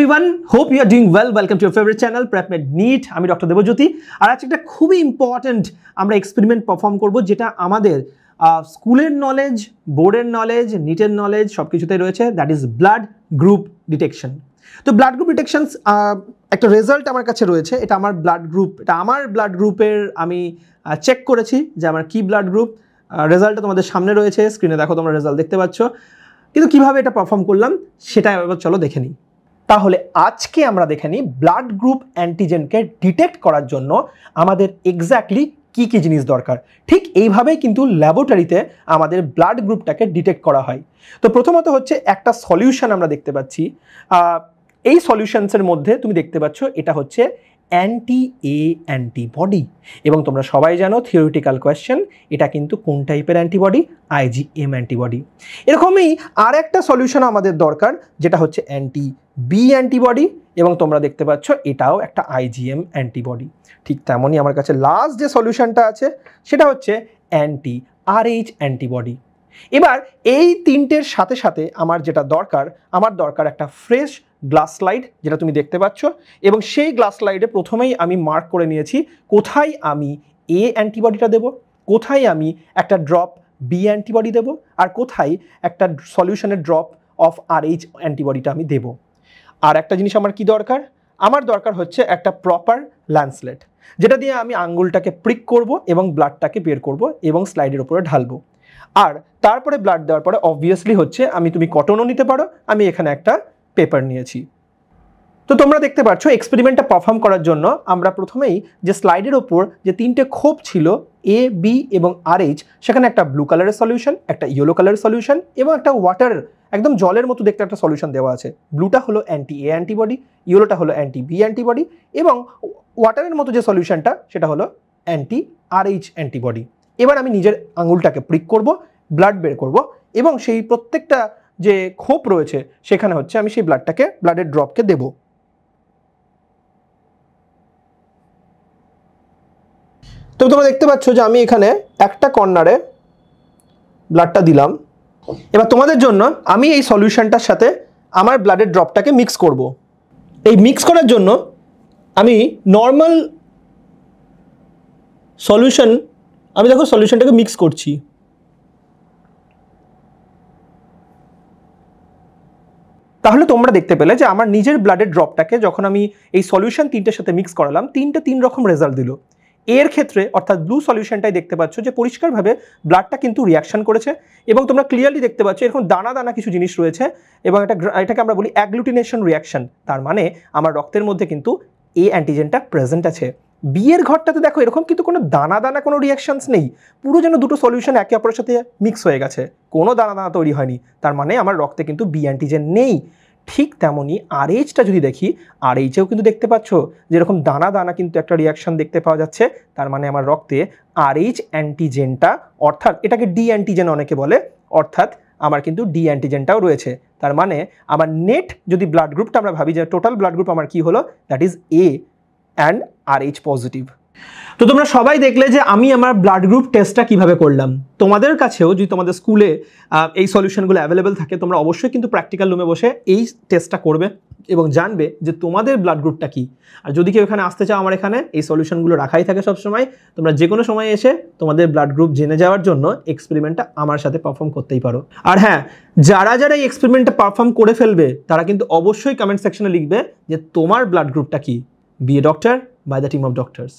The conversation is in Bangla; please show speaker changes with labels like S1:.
S1: Everyone, hope you are doing well. Welcome to your favourite channel Prepmed NEET. আমি ডক্টর দেবজ্যোতি। আর আজকে একটা খুবই ইম্পর্ট্যান্ট আমরা এক্সপেরিমেন্ট পারফর্ম করব, যেটা আমাদের স্কুলের নলেজ, বোর্ডের নলেজ, নিটের নলেজ সব কিছুতেই রয়েছে। That is blood group detection. তো ব্লাড গ্রুপ ডিটেকশন একটা রেজাল্ট আমার কাছে রয়েছে। এটা আমার ব্লাড গ্রুপ, এটা আমার ব্লাড গ্রুপের আমি চেক করেছি যে আমার কি ব্লাড গ্রুপ। রেজাল্টটা তোমাদের সামনে রয়েছে, স্ক্রিনে দেখো, তোমরা রেজাল্ট দেখতে পাচ্ছ। কিন্তু কীভাবে এটা পারফর্ম করলাম সেটা এবার চলো দেখে নিই। তাহলে আজকে আমরা দেখে নিই ব্লাড গ্রুপ অ্যান্টিজেনকে ডিটেক্ট করার জন্য আমাদের এক্স্যাক্টলি কী কী জিনিস দরকার। ঠিক এইভাবেই কিন্তু ল্যাবরেটরিতে আমাদের ব্লাড গ্রুপটাকে ডিটেক্ট করা হয়। তো প্রথমত হচ্ছে একটা সলিউশন আমরা দেখতে পাচ্ছি। এই সলিউশনসের মধ্যে তুমি দেখতে পাচ্ছ এটা হচ্ছে অ্যান্টিবডি, এবং তোমরা সবাই জানো থিওরিটিক্যাল কোয়েশ্চেন, এটা কিন্তু কোন টাইপের অ্যান্টিবডি? IgM antibody. এরকমই আর একটা সলিউশন আমাদের দরকার, যেটা হচ্ছে বি অ্যান্টিবডি, এবং তোমরা দেখতে পাচ্ছ এটাও একটা IgM অ্যান্টিবডি। ঠিক তেমনই আমার কাছে লাস্ট যে সলিউশনটা আছে সেটা হচ্ছে RH অ্যান্টিবডি। এবার এই তিনটের সাথে সাথে আমার যেটা দরকার, আমার দরকার একটা ফ্রেশ গ্লাস স্লাইড, যেটা তুমি দেখতে পাচ্ছ, এবং সেই গ্লাস স্লাইডে প্রথমেই আমি মার্ক করে নিয়েছি কোথায় আমি A অ্যান্টিবডিটা দেব, কোথায় আমি একটা ড্রপ বি অ্যান্টিবডি দেব, আর কোথায় একটা সলিউশনের ড্রপ অফ RH অ্যান্টিবডিটা আমি দেব। আর একটা জিনিস আমার কি দরকার? আমার দরকার হচ্ছে একটা প্রপার ল্যান্সলেট, যেটা দিয়ে আমি আঙ্গুলটাকে প্রিক করব এবং ব্লাডটাকে বের করব এবং স্লাইডের উপরে ঢালবো। আর তারপরে ব্লাড দেওয়ার পরে অবভিয়াসলি হচ্ছে তুমি কটনও নিতে পারো, আমি এখানে একটা পেপার নিয়েছি। তো তোমরা দেখতে পাচ্ছ এক্সপেরিমেন্টটা পারফর্ম করার জন্য আমরা প্রথমেই যে স্লাইডের ওপর যে তিনটে খোপ ছিল A, B এবং RH, সেখানে একটা ব্লু কালারের সলিউশন, একটা ইয়েলো কালারের সলিউশন এবং একটা ওয়াটার, একদম জলের মতো দেখতে একটা সলিউশন দেওয়া আছে। ব্লুটা হলো A অ্যান্টিবডি, ইয়েলোটা হলো বি অ্যান্টিবডি, এবং ওয়াটারের মতো যে সলিউশনটা সেটা হলো RH অ্যান্টিবডি। এবার আমি নিজের আঙুলটাকে প্রিক করব, ব্লাড বের করব, এবং সেই প্রত্যেকটা যে খোপ রয়েছে সেখানে হচ্ছে আমি সেই ব্লাডের ড্রপকে দেব। তো তোমরা দেখতে পাচ্ছ যে আমি এখানে একটা কর্নারে ব্লাডটা দিলাম। এবার তোমাদের জন্য আমি এই সলিউশনটার সাথে আমার ব্লাডের ড্রপটাকে মিক্স করব। এই মিক্স করার জন্য আমি নর্মাল সলিউশন, আমি দেখো সলিউশনটাকে মিক্স করছি। তাহলে তোমরা দেখতে পেলে যে আমার নিজের ব্লাডের ড্রপটাকে যখন আমি এই সলিউশন তিনটের সাথে মিক্স করালাম, তিন রকম রেজাল্ট দিল। এর ক্ষেত্রে অর্থাৎ ব্লু সলিউশনটাই দেখতে পাচ্ছ যে পরিষ্কারভাবে ব্লাডটা কিন্তু রিয়াকশন করেছে, এবং তোমরা ক্লিয়ারলি দেখতে পাচ্ছ এরকম দানা দানা কিছু জিনিস রয়েছে, এবং এটাকে আমরা বলি অ্যাগ্লুটিনেশন রিয়াকশন। তার মানে আমার রক্তের মধ্যে কিন্তু A অ্যান্টিজেনটা প্রেজেন্ট আছে। বি এর ঘরটাতে দেখো এরকম কিন্তু কোনো দানা দানা কোনো রিয়াকশনস নেই, পুরো যেন দুটো সলিউশন একে অপরের সাথে মিক্স হয়ে গেছে, কোনো দানা দানা তৈরি হয়নি। তার মানে আমার রক্তে কিন্তু বি অ্যান্টিজেন নেই। ঠিক তেমনই RHটা যদি দেখি, RHেও কিন্তু দেখতে পাচ্ছ যেরকম দানা দানা কিন্তু একটা রিয়াকশন দেখতে পাওয়া যাচ্ছে। তার মানে আমার রক্তে RH অ্যান্টিজেনটা, অর্থাৎ এটাকে ডি অ্যান্টিজেন অনেকে বলে, অর্থাৎ আমার কিন্তু ডি অ্যান্টিজেনটাও রয়েছে। তার মানে আমার নেট যদি ব্লাড গ্রুপটা আমরা ভাবি যে টোটাল ব্লাড গ্রুপ আমার কি হলো, that is A and RH positive. তো তোমরা সবাই দেখলে যে আমি আমার ব্লাড গ্রুপ টেস্টটা কিভাবে করলাম। তোমাদের কাছেও যদি তোমাদের স্কুলে এই সলিউশনগুলো অ্যাভেলেবেল থাকে, তোমরা অবশ্যই কিন্তু প্র্যাকটিক্যাল রুমে বসে এই টেস্টটা করবে এবং জানবে যে তোমাদের ব্লাড গ্রুপটা কি। আর যদি কেউ এখানে আসতে চাও, আমার এখানে এই সলিউশনগুলো রাখাই থাকে সবসময়, তোমরা যে কোনো সময় এসে তোমাদের ব্লাড গ্রুপ জেনে যাওয়ার জন্য এক্সপেরিমেন্টটা আমার সাথে পারফর্ম করতেই পারো। আর হ্যাঁ, যারা এই এক্সপেরিমেন্টটা পারফর্ম করে ফেলবে তারা কিন্তু অবশ্যই কমেন্ট সেকশনে লিখবে যে তোমার ব্লাড গ্রুপটা কি। Be a doctor by the team of doctors.